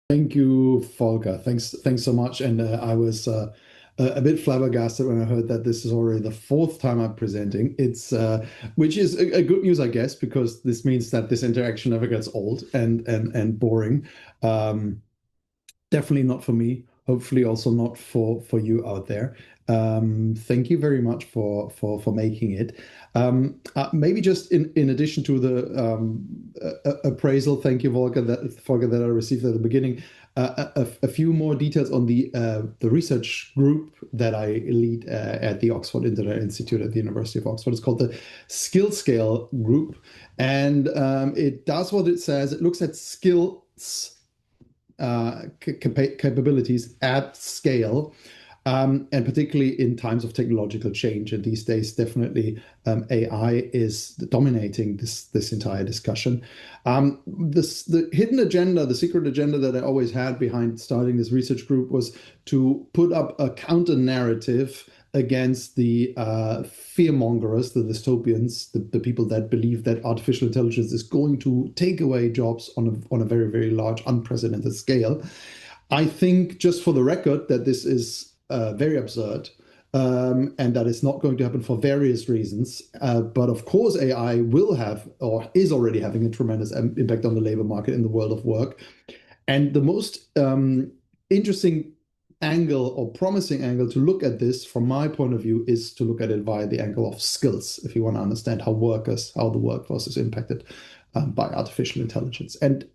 Thank you, Volker. Thanks so much. And I was a bit flabbergasted when I heard that this is already the fourth time I'm presenting. It's which is a good news, I guess, because this means that this interaction never gets old and boring. Um, Definitely not for me. Hopefully, also not for you out there. Thank you very much for making it. Maybe just in addition to the appraisal, thank you, Volker, that I received at the beginning. A few more details on the research group that I lead at the Oxford Internet Institute at the University of Oxford. It's called the Skill Scale Group, and it does what it says. It looks at skills capabilities at scale, and particularly in times of technological change. And these days, definitely AI is dominating this entire discussion. The hidden agenda, the secret agenda that I always had behind starting this research group was to put up a counter narrative against the fearmongers, the dystopians, the people that believe that artificial intelligence is going to take away jobs on a very, very large, unprecedented scale. I think, just for the record, that this is very absurd, and that it's not going to happen for various reasons. But of course, AI will have, or is already having, a tremendous impact on the labor market in the world of work. And the most interesting angle or promising angle to look at this, from my point of view, is to look at it via the angle of skills, if you want to understand how the workforce is impacted by artificial intelligence. And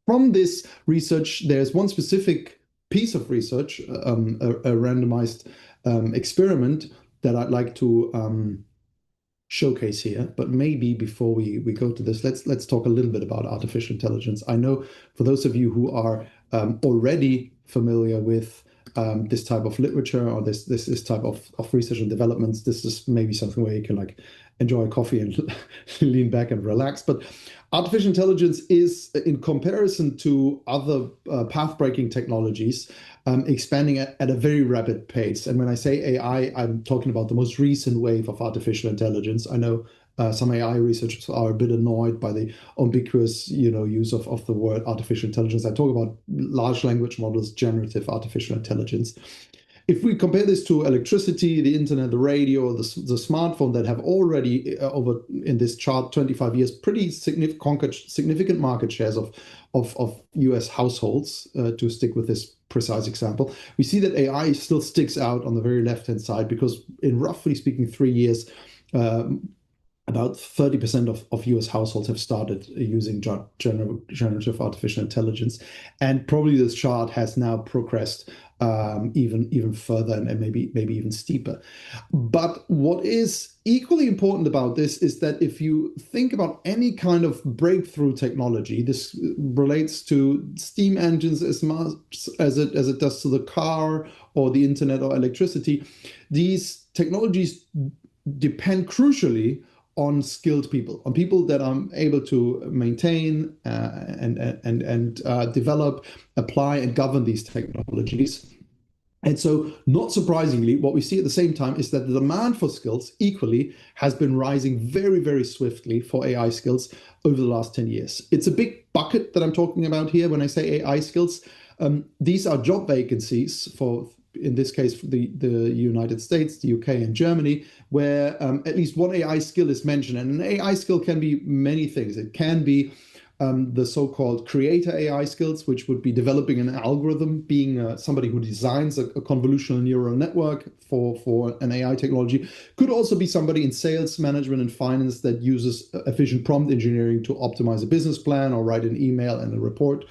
from this research, there's one specific piece of research, a randomized experiment that I'd like to showcase here. But maybe before we go to this, let's talk a little bit about artificial intelligence. I know for those of you who are already familiar with this type of literature, or this type of research and developments, this is maybe something where you can like enjoy a coffee and lean back and relax. But artificial intelligence is, in comparison to other path-breaking technologies, expanding at a very rapid pace. And when I say AI, I'm talking about the most recent wave of artificial intelligence. I know some AI researchers are a bit annoyed by the ambiguous, use of the word artificial intelligence. I talk about large language models, generative artificial intelligence. If we compare this to electricity, the internet, the radio, the smartphone, that have already over in this chart 25 years pretty significant market shares of US households, to stick with this precise example, we see that AI still sticks out on the very left-hand side, because in, roughly speaking, 3 years, about 30% of US households have started using generative artificial intelligence. And probably this chart has now progressed even further, and maybe even steeper. But what is equally important about this is that if you think about any kind of breakthrough technology, this relates to steam engines as much as it does to the car or the internet or electricity. These technologies depend crucially on skilled people, on people that are able to maintain and develop, apply, and govern these technologies. And so, not surprisingly, what we see at the same time is that the demand for skills equally has been rising very, very swiftly for AI skills over the last 10 years. It's a big bucket that I'm talking about here when I say AI skills. These are job vacancies for, in this case, for the United States, the UK, and Germany, where at least one AI skill is mentioned. And an AI skill can be many things. It can be the so-called creator AI skills, which would be developing an algorithm, being somebody who designs a convolutional neural network for an AI technology. Could also be somebody in sales, management, and finance that uses efficient prompt engineering to optimize a business plan or write an email and a report.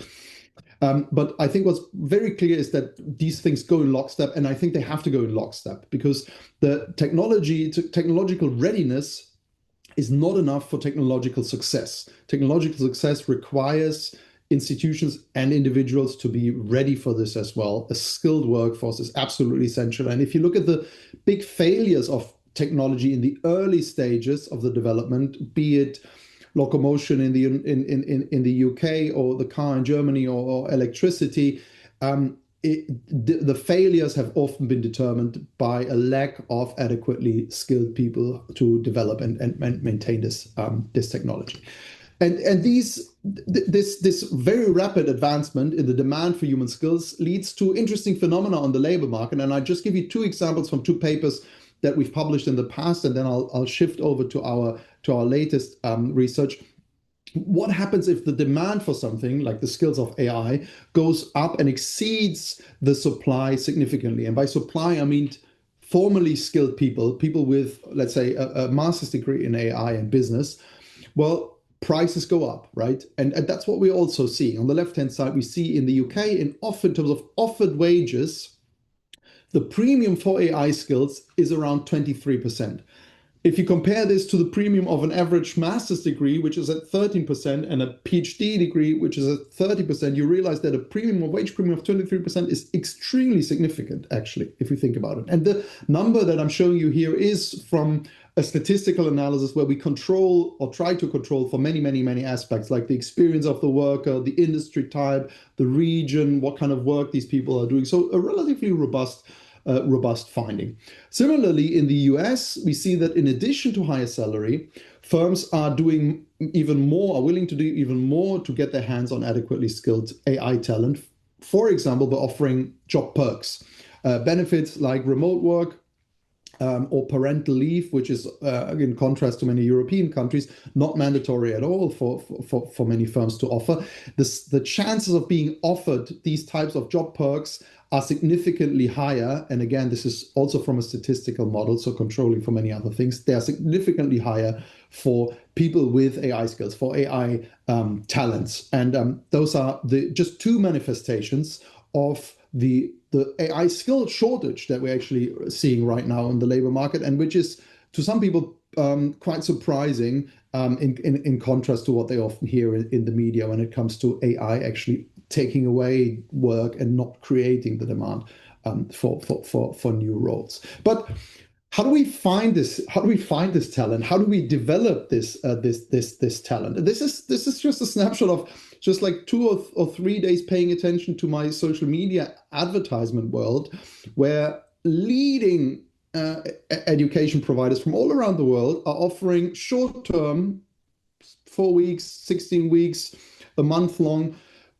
But I think what's very clear is that these things go in lockstep, and I think they have to go in lockstep, because the technological readiness is not enough for technological success. Technological success requires institutions and individuals to be ready for this as well. A skilled workforce is absolutely essential. And if you look at the big failures of technology in the early stages of the development, be it locomotion in the UK, or the car in Germany, or electricity, the failures have often been determined by a lack of adequately skilled people to develop and maintain this technology. And this very rapid advancement in the demand for human skills leads to interesting phenomena on the labor market. And I just give you two examples from two papers that we've published in the past, and then I'll shift over to our latest research. What happens if the demand for something like the skills of AI goes up and exceeds the supply significantly? And by supply, I mean formally skilled people with, let's say, a master's degree in AI and business. Well, prices go up, right? And that's what we're also seeing. On the left-hand side, we see in the UK, in terms of offered wages, the premium for AI skills is around 23%. If you compare this to the premium of an average master's degree, which is at 13%, and a PhD degree, which is at 30%, you realize that a wage premium of 23% is extremely significant, actually, if you think about it. And the number that I'm showing you here is from a statistical analysis where we control or try to control for many aspects, like the experience of the worker, the industry type, the region, what kind of work these people are doing. So a relatively robust finding. Similarly, in the US, we see that in addition to higher salary, firms are doing even more, are willing to do even more to get their hands on adequately skilled AI talent. For example, by offering job perks, benefits like remote work, or parental leave, which is, in contrast to many European countries, not mandatory at all for many firms to offer. The chances of being offered these types of job perks are significantly higher. And again, this is also from a statistical model, so controlling for many other things. They are significantly higher for people with AI skills, for AI talents. And those are just two manifestations of the AI skill shortage that we're actually seeing right now in the labor market, and which is to some people quite surprising in contrast to what they often hear in the media when it comes to AI actually taking away work and not creating the demand for new roles. But how do we find this? How do we find this talent? How do we develop this talent? This is just a snapshot of just like 2 or 3 days paying attention to my social media advertisement world, where leading education providers from all around the world are offering short-term, 4 weeks, 16 weeks, a month-long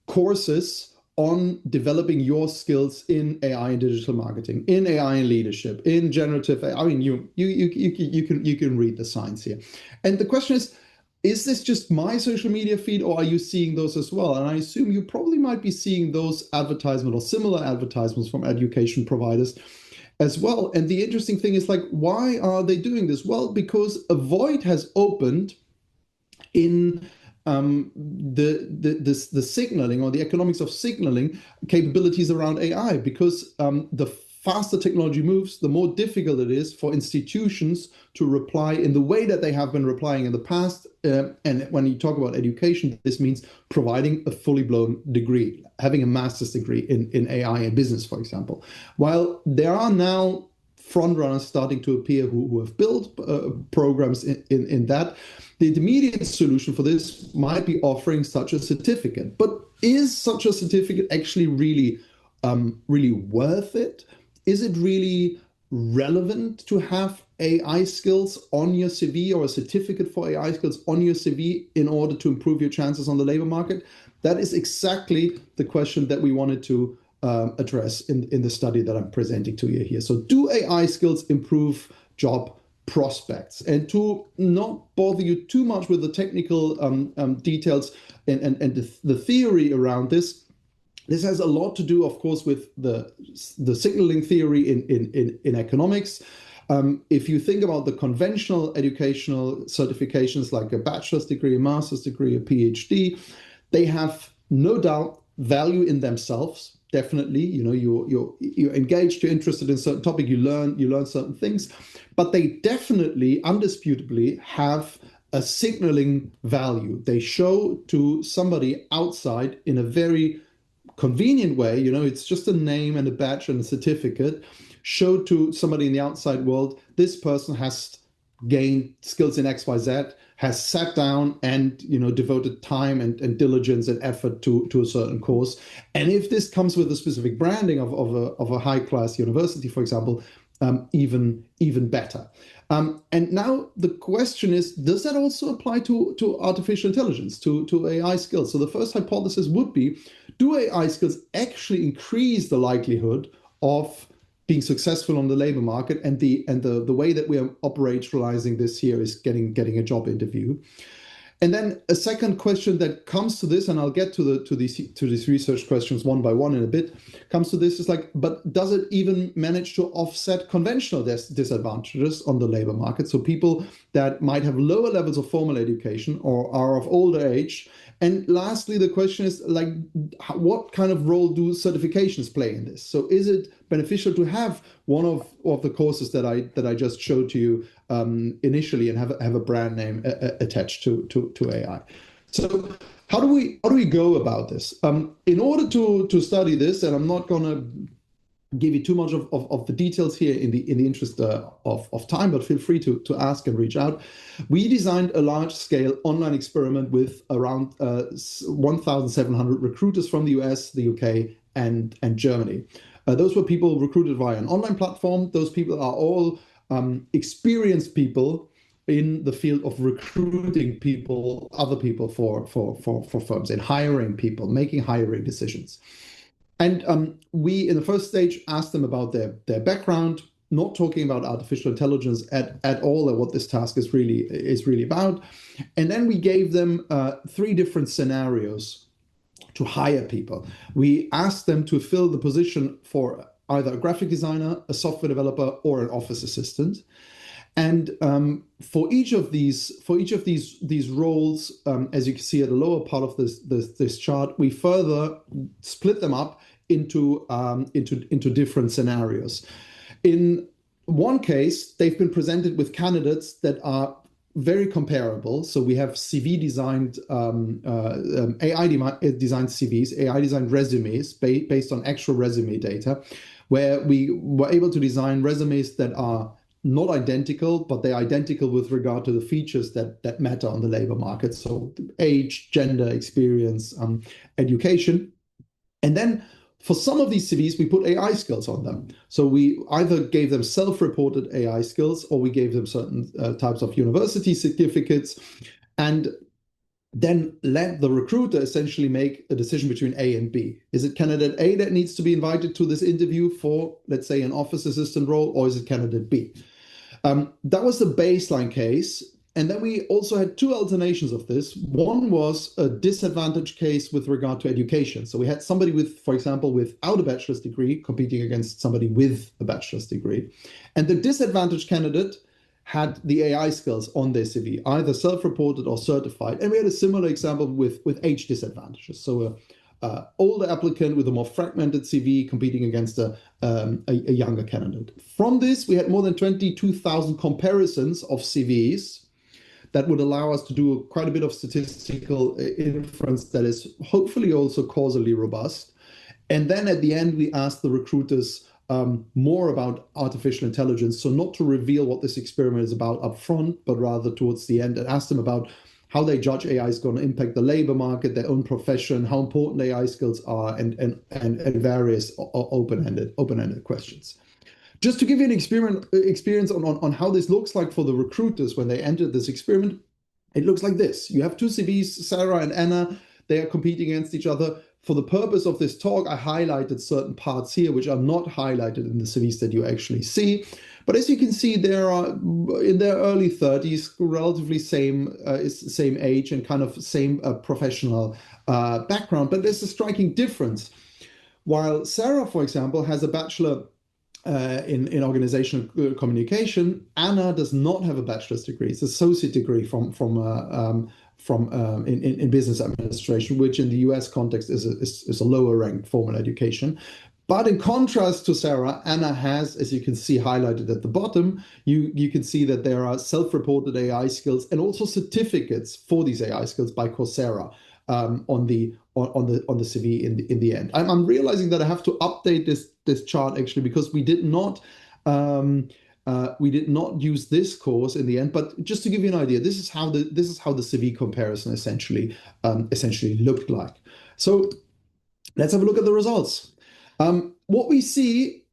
courses on developing your skills in AI and digital marketing, in AI and leadership, in generative AI. I mean, you can read the science here. And the question is this just my social media feed, or are you seeing those as well? And I assume you probably might be seeing those advertisements or similar advertisements from education providers as well. And the interesting thing is, like, why are they doing this? Well, because a void has opened in the signaling or the economics of signaling capabilities around AI, because the faster technology moves, the more difficult it is for institutions to reply in the way that they have been replying in the past. And when you talk about education, this means providing a fully blown degree, having a master's degree in AI and business, for example. While there are now frontrunners starting to appear who have built programs in that, the intermediate solution for this might be offering such a certificate. But is such a certificate actually really worth it? Is it really relevant to have AI skills on your CV, or a certificate for AI skills on your CV, in order to improve your chances on the labor market? That is exactly the question that we wanted to address in the study that I'm presenting to you here. So do AI skills improve job prospects? And to not bother you too much with the technical details and the theory around this, this has a lot to do, of course, with the signaling theory in economics. If you think about the conventional educational certifications like a bachelor's degree, a master's degree, a PhD, they have no doubt value in themselves. Definitely, you're engaged, you're interested in a certain topic, you learn certain things, but they definitely, undisputably, have a signaling value. They show to somebody outside in a very convenient way, it's just a name and a badge and a certificate, show to somebody in the outside world, this person has gained skills in XYZ, has sat down and devoted time and diligence and effort to a certain course. And if this comes with a specific branding of a high-class university, for example, even better. And now the question is, does that also apply to artificial intelligence, to AI skills? So the first hypothesis would be, do AI skills actually increase the likelihood of being successful on the labor market? And the way that we are operationalizing this here is getting a job interview. And then a second question that comes to this, and I'll get to these research questions one by one in a bit, comes to this is like, but does it even manage to offset conventional disadvantages on the labor market? So people that might have lower levels of formal education or are of older age. And lastly, the question is like, what kind of role do certifications play in this? So is it beneficial to have one of the courses that I just showed to you initially and have a brand name attached to AI? So how do we go about this? In order to study this, and I'm not going to give you too much of the details here in the interest of time, but feel free to ask and reach out. We designed a large-scale online experiment with around 1,700 recruiters from the US, the UK, and Germany. Those were people recruited via an online platform. Those people are all experienced people in the field of recruiting people, other people for firms, and hiring people, making hiring decisions. And we, in the first stage, asked them about their background, not talking about artificial intelligence at all, or what this task is really about. And then we gave them 3 different scenarios to hire people. We asked them to fill the position for either a graphic designer, a software developer, or an office assistant. And for each of these roles, as you can see at the lower part of this chart, we further split them up into different scenarios. In one case, they've been presented with candidates that are very comparable. So we have CV designed, AI designed CVs, AI designed resumes based on actual resume data, where we were able to design resumes that are not identical, but they're identical with regard to the features that matter on the labor market. So age, gender, experience, education. And then for some of these CVs, we put AI skills on them. So we either gave them self-reported AI skills, or we gave them certain types of university certificates, and then let the recruiter essentially make a decision between A and B. Is it candidate A that needs to be invited to this interview for, let's say, an office assistant role, or is it candidate B? That was the baseline case. And then we also had 2 alternations of this. One was a disadvantage case with regard to education. So we had somebody with, for example, without a bachelor's degree competing against somebody with a bachelor's degree. And the disadvantaged candidate had the AI skills on their CV, either self-reported or certified. And we had a similar example with age disadvantages. So an older applicant with a more fragmented CV competing against a younger candidate. From this, we had more than 22,000 comparisons of CVs that would allow us to do quite a bit of statistical inference that is hopefully also causally robust. And then at the end, we asked the recruiters more about artificial intelligence. So not to reveal what this experiment is about up front, but rather towards the end, and ask them about how they judge AI is going to impact the labor market, their own profession, how important AI skills are, and various open-ended questions. Just to give you an experience on how this looks like for the recruiters when they entered this experiment, it looks like this. You have 2 CVs, Sarah and Anna. They are competing against each other. For the purpose of this talk, I highlighted certain parts here, which are not highlighted in the CVs that you actually see. But as you can see, they are in their early 30s, relatively same age and kind of same professional background. But there's a striking difference. While Sarah, for example, has a bachelor in organizational communication, Anna does not have a bachelor's degree. It's an associate degree in business administration, which in the US context is a lower ranked formal education. But in contrast to Sarah, Anna has, as you can see highlighted at the bottom, you can see that there are self-reported AI skills and also certificates for these AI skills by Coursera on the CV in the end. I'm realizing that I have to update this chart actually, because we did not use this course in the end. But just to give you an idea, this is how the CV comparison essentially looked like. So let's have a look at the results. What we see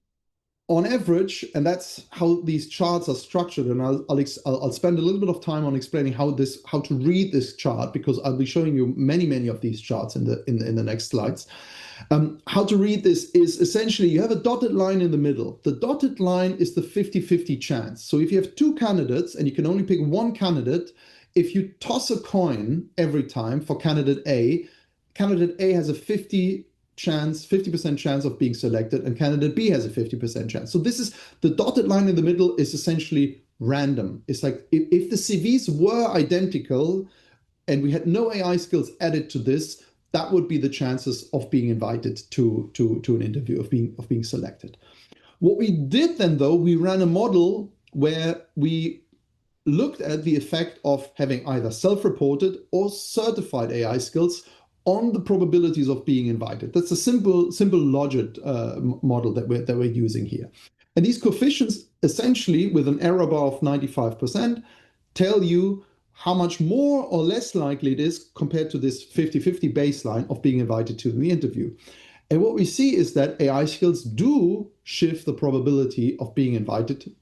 on average, and that's how these charts are structured, and I'll spend a little bit of time on explaining how to read this chart, because I'll be showing you many of these charts in the next slides. How to read this is essentially you have a dotted line in the middle. The dotted line is the 50-50 chance. So if you have two candidates and you can only pick one candidate, if you toss a coin every time for candidate A has a 50% chance of being selected, and candidate B has a 50% chance. So this is the dotted line in the middle is essentially random. It's like if the CVs were identical and we had no AI skills added to this, that would be the chances of being invited to an interview, of being selected. What we did then, though, we ran a model where we looked at the effect of having either self-reported or certified AI skills on the probabilities of being invited. That's a simple logic model that we're using here. And these coefficients, essentially, with an error bar of 95%, tell you how much more or less likely it is compared to this 50-50 baseline of being invited to the interview. And what we see is that AI skills do shift the probability of being invited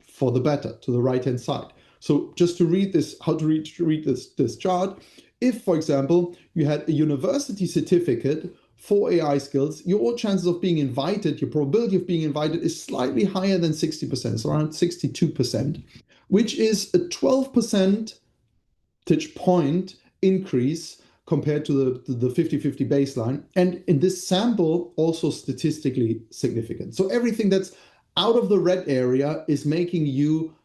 for the better, to the right-hand side. So just to read this, how to read this chart, if, for example, you had a university certificate for AI skills, your chances of being invited, your probability of being invited is slightly higher than 60%, so around 62%, which is a 12% point increase compared to the 50-50 baseline. And in this sample, also statistically significant. So everything that's out of the red area is making you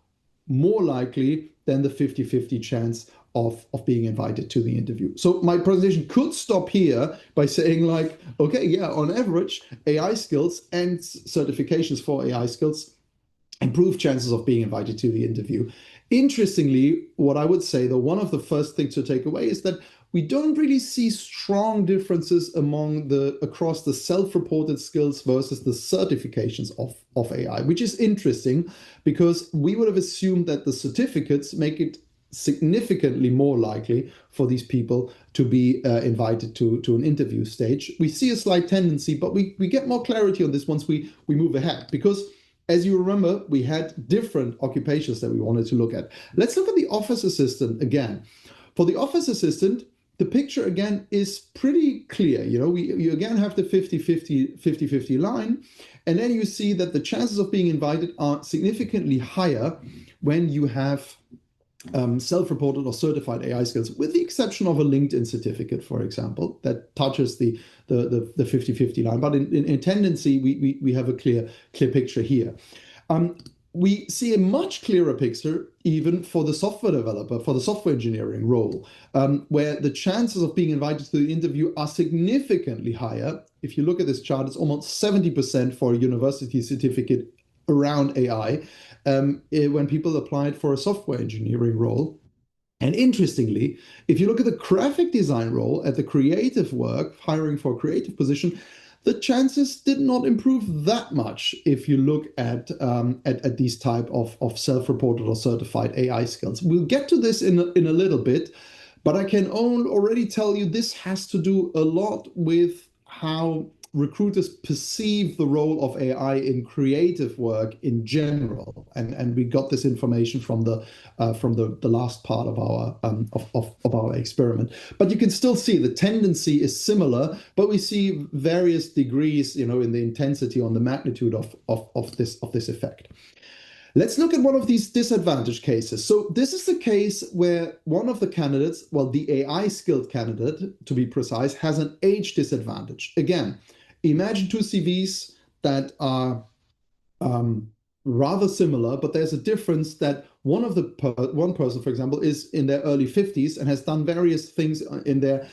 more likely than the 50-50 chance of being invited to the interview. So my presentation could stop here by saying like, okay, yeah, on average, AI skills and certifications for AI skills improve chances of being invited to the interview. Interestingly, what I would say, though, one of the first things to take away is that we don't really see strong differences across the self-reported skills versus the certifications of AI, which is interesting because we would have assumed that the certificates make it significantly more likely for these people to be invited to an interview stage. We see a slight tendency, but we get more clarity on this once we move ahead, because as you remember, we had different occupations that we wanted to look at. Let's look at the office assistant again. For the office assistant, the picture again is pretty clear. You again have the 50-50 line, and then you see that the chances of being invited are significantly higher when you have self-reported or certified AI skills, with the exception of a LinkedIn certificate, for example, that touches the 50-50 line. But in tendency, we have a clear picture here. We see a much clearer picture even for the software developer, for the software engineering role, where the chances of being invited to the interview are significantly higher. If you look at this chart, it's almost 70% for a university certificate around AI when people applied for a software engineering role. And interestingly, if you look at the graphic design role, at the creative work, hiring for a creative position, the chances did not improve that much if you look at these type of self-reported or certified AI skills. We'll get to this in a little bit, but I can already tell you this has to do a lot with how recruiters perceive the role of AI in creative work in general, and we got this information from the last part of our experiment. But you can still see the tendency is similar, but we see various degrees, in the intensity, on the magnitude of this effect. Let's look at one of these disadvantage cases. So this is the case where one of the candidates, well, the AI skilled candidate, to be precise, has an age disadvantage. Again, imagine two CVs that are rather similar, but there's a difference that one person, for example, is in their early 50s and has done various things in their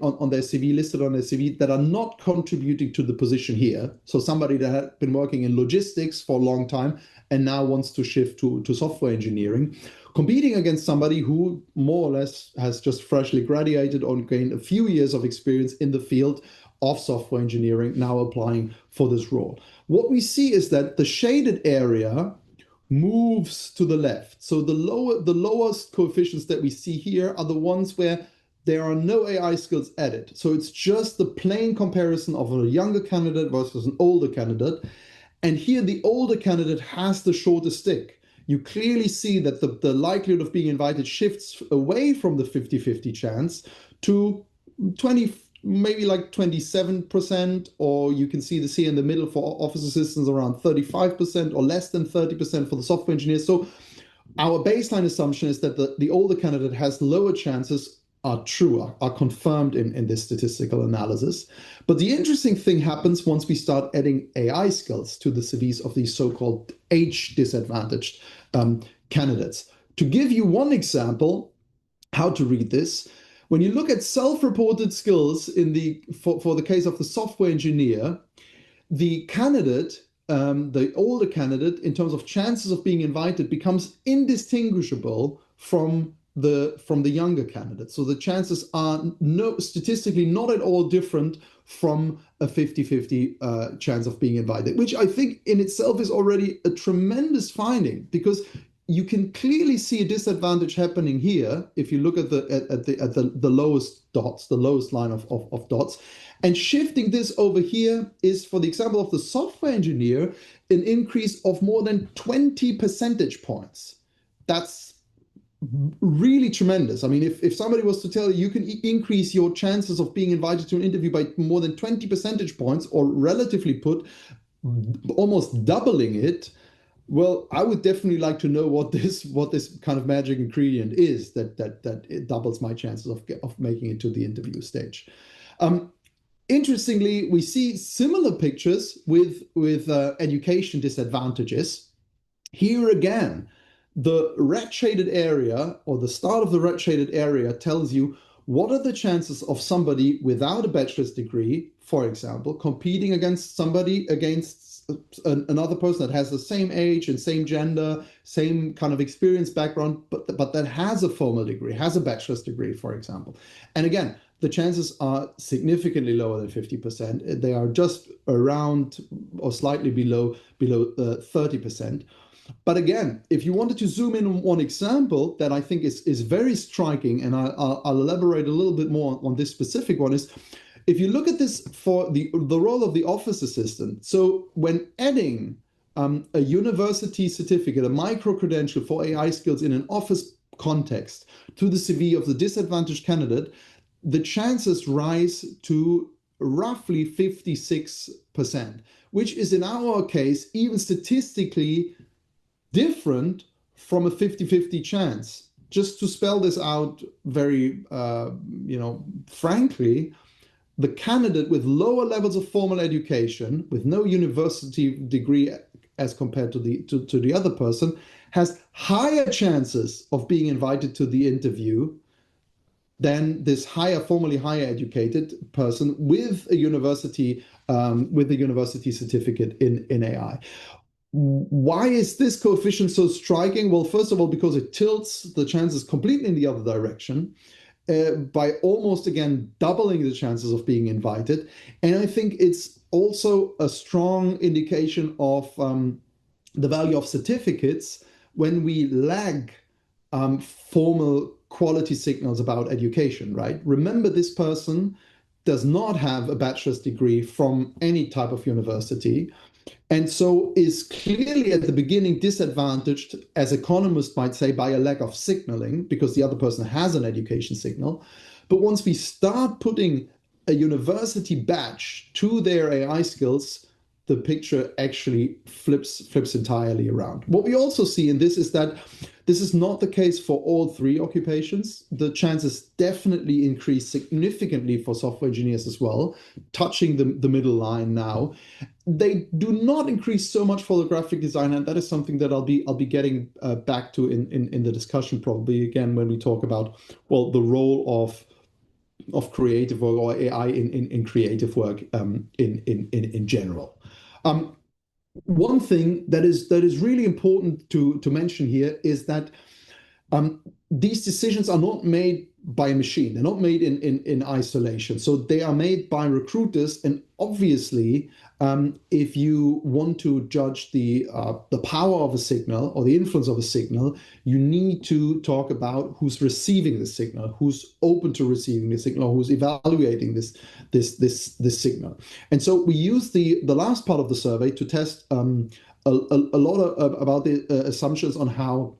on their CV, listed on their CV, that are not contributing to the position here. So somebody that had been working in logistics for a long time and now wants to shift to software engineering, competing against somebody who more or less has just freshly graduated or gained a few years of experience in the field of software engineering, now applying for this role. What we see is that the shaded area moves to the left. So the lowest coefficients that we see here are the ones where there are no AI skills added. So it's just the plain comparison of a younger candidate versus an older candidate. And here the older candidate has the shorter stick. You clearly see that the likelihood of being invited shifts away from the 50-50 chance to 20, maybe like 27%, or you can see this here in the middle for office assistants around 35% or less than 30% for the software engineers. So our baseline assumption is that the older candidate has lower chances, are true, are confirmed in this statistical analysis. But the interesting thing happens once we start adding AI skills to the CVs of these so-called age disadvantaged candidates. To give you one example, how to read this, when you look at self-reported skills for the case of the software engineer, the candidate, the older candidate, in terms of chances of being invited, becomes indistinguishable from the younger candidate. So the chances are statistically not at all different from a 50-50 chance of being invited, which I think in itself is already a tremendous finding, because you can clearly see a disadvantage happening here if you look at the lowest dots, the lowest line of dots. And shifting this over here is, for the example of the software engineer, an increase of more than 20 percentage points. That's really tremendous. I mean, if somebody was to tell you can increase your chances of being invited to an interview by more than 20 percentage points, or relatively put, almost doubling it, well, I would definitely like to know what this kind of magic ingredient is that it doubles my chances of making it to the interview stage. Interestingly, we see similar pictures with education disadvantages. Here again, the red shaded area, or the start of the red shaded area, tells you what are the chances of somebody without a bachelor's degree, for example, competing against another person that has the same age and same gender, same kind of experience background, but that has a formal degree, has a bachelor's degree, for example. And again, the chances are significantly lower than 50%. They are just around or slightly below 30%. But again, if you wanted to zoom in on one example that I think is very striking, and I'll elaborate a little bit more on this specific one, is if you look at this for the role of the office assistant. So when adding a university certificate, a micro-credential for AI skills in an office context to the CV of the disadvantaged candidate, the chances rise to roughly 56%, which is in our case even statistically different from a 50-50 chance. Just to spell this out very, frankly, the candidate with lower levels of formal education, with no university degree as compared to the other person, has higher chances of being invited to the interview than this formally higher educated person with a university certificate in AI. Why is this coefficient so striking? Well, first of all, because it tilts the chances completely in the other direction by almost, again, doubling the chances of being invited. And I think it's also a strong indication of the value of certificates when we lag formal quality signals about education, right? Remember, this person does not have a bachelor's degree from any type of university, and so is clearly at the beginning disadvantaged, as economists might say, by a lack of signaling, because the other person has an education signal. But once we start putting a university badge to their AI skills, the picture actually flips entirely around. What we also see in this is that this is not the case for all three occupations. The chances definitely increase significantly for software engineers as well, touching the middle line now. They do not increase so much for the graphic designer, and that is something that I'll be getting back to in the discussion, probably again when we talk about, well, the role of creative work or AI in creative work in general. One thing that is really important to mention here is that these decisions are not made by a machine. They're not made in isolation. So they are made by recruiters. And obviously, if you want to judge the power of a signal or the influence of a signal, you need to talk about who's receiving the signal, who's open to receiving the signal, who's evaluating this signal. And so we use the last part of the survey to test a lot about the assumptions on how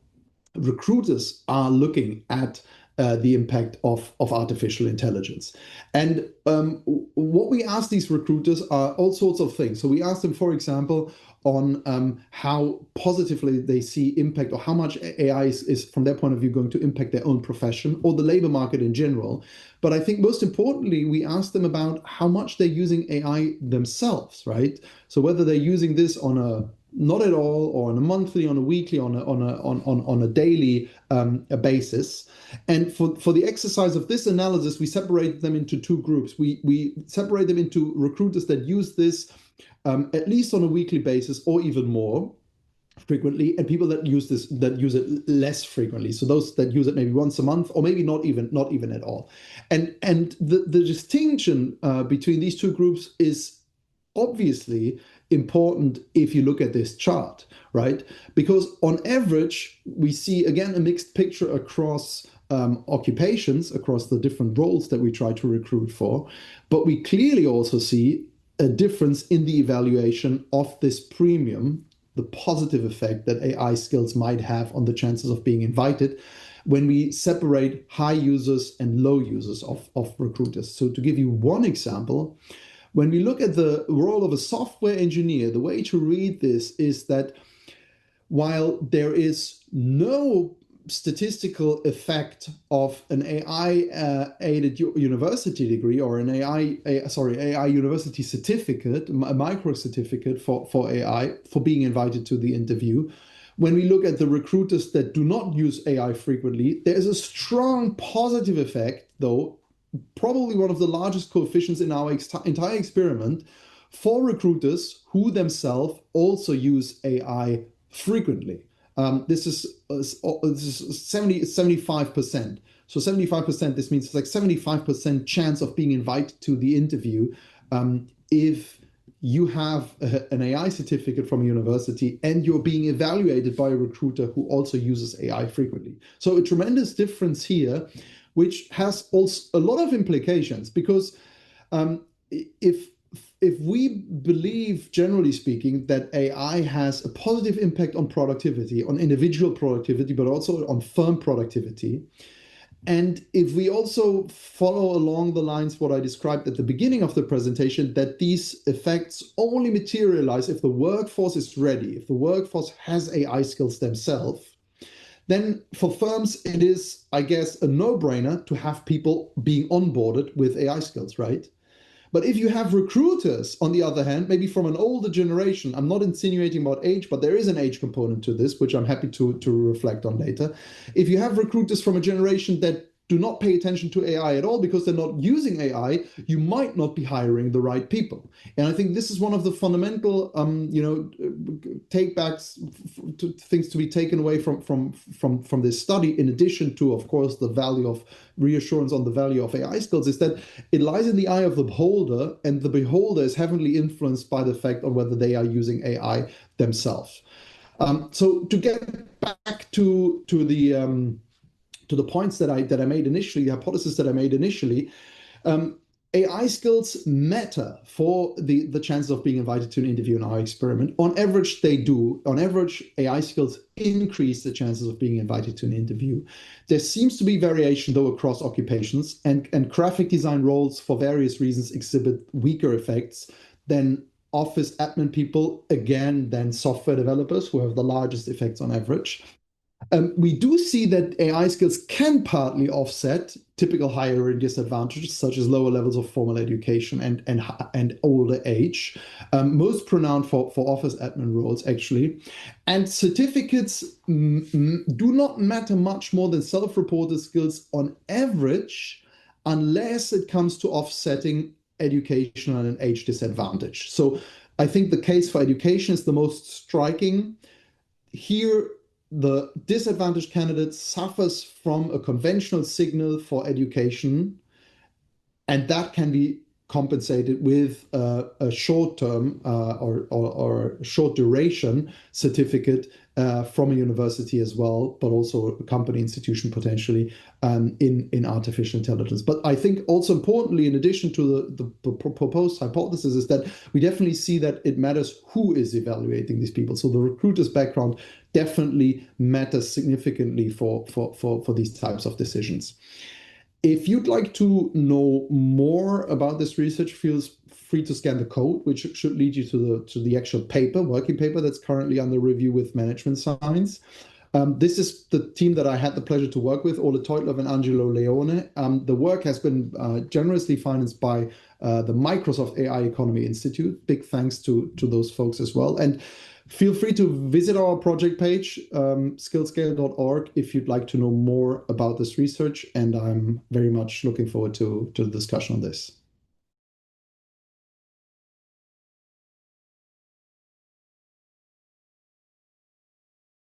recruiters are looking at the impact of artificial intelligence. And what we ask these recruiters are all sorts of things. So we ask them, for example, on how positively they see impact, or how much AI is, from their point of view, going to impact their own profession or the labor market in general. But I think most importantly, we ask them about how much they're using AI themselves, right? So whether they're using this on a not at all, or on a monthly, on a weekly, on a daily basis. And for the exercise of this analysis, we separate them into two groups. We separate them into recruiters that use this at least on a weekly basis or even more frequently, and people that use it less frequently. So those that use it maybe once a month, or maybe not even at all. And the distinction between these two groups is obviously important if you look at this chart, right? Because on average, we see, again, a mixed picture across occupations, across the different roles that we try to recruit for. But we clearly also see a difference in the evaluation of this premium, the positive effect that AI skills might have on the chances of being invited, when we separate high users and low users of recruiters. So to give you one example, when we look at the role of a software engineer, the way to read this is that while there is no statistical effect of an AI-aided university degree or an AI university certificate, a micro certificate for AI, for being invited to the interview, when we look at the recruiters that do not use AI frequently, there is a strong positive effect, though, probably one of the largest coefficients in our entire experiment, for recruiters who themselves also use AI frequently. This is 75%. So 75%, this means it's like 75% chance of being invited to the interview if you have an AI certificate from a university and you're being evaluated by a recruiter who also uses AI frequently. So a tremendous difference here, which has also a lot of implications, because if we believe, generally speaking, that AI has a positive impact on productivity, on individual productivity, but also on firm productivity, and if we also follow along the lines what I described at the beginning of the presentation, that these effects only materialize if the workforce is ready, if the workforce has AI skills themselves, then for firms, it is, I guess, a no-brainer to have people being onboarded with AI skills, right? But if you have recruiters, on the other hand, maybe from an older generation, I'm not insinuating about age, but there is an age component to this, which I'm happy to reflect on later. If you have recruiters from a generation that do not pay attention to AI at all because they're not using AI, you might not be hiring the right people. And I think this is one of the fundamental, take-backs, things to be taken away from this study, in addition to, of course, the value of reassurance on the value of AI skills, is that it lies in the eye of the beholder, and the beholder is heavily influenced by the fact of whether they are using AI themselves. So to get back to the points that I made initially, the hypothesis that I made initially, AI skills matter for the chances of being invited to an interview in our experiment. On average, they do. On average, AI skills increase the chances of being invited to an interview. There seems to be variation, though, across occupations, and graphic design roles, for various reasons, exhibit weaker effects than office admin people, again, than software developers, who have the largest effects on average. We do see that AI skills can partly offset typical hiring disadvantages, such as lower levels of formal education and older age, most pronounced for office admin roles, actually. And certificates do not matter much more than self-reported skills on average, unless it comes to offsetting educational and age disadvantage. So I think the case for education is the most striking. Here, the disadvantaged candidate suffers from a conventional signal for education, and that can be compensated with a short-term or short duration certificate from a university as well, but also a company institution potentially in artificial intelligence. But I think also importantly, in addition to the proposed hypothesis, is that we definitely see that it matters who is evaluating these people. So the recruiter's background definitely matters significantly for these types of decisions. If you'd like to know more about this research, feel free to scan the code, which should lead you to the actual paper, working paper that's currently under review with management science. This is the team that I had the pleasure to work with, Ole Teutloff and Angelo Leone. The work has been generously financed by the Microsoft AI Economy Institute. Big thanks to those folks as well. And feel free to visit our project page, skillscale.org, if you'd like to know more about this research. And I'm very much looking forward to the discussion on this.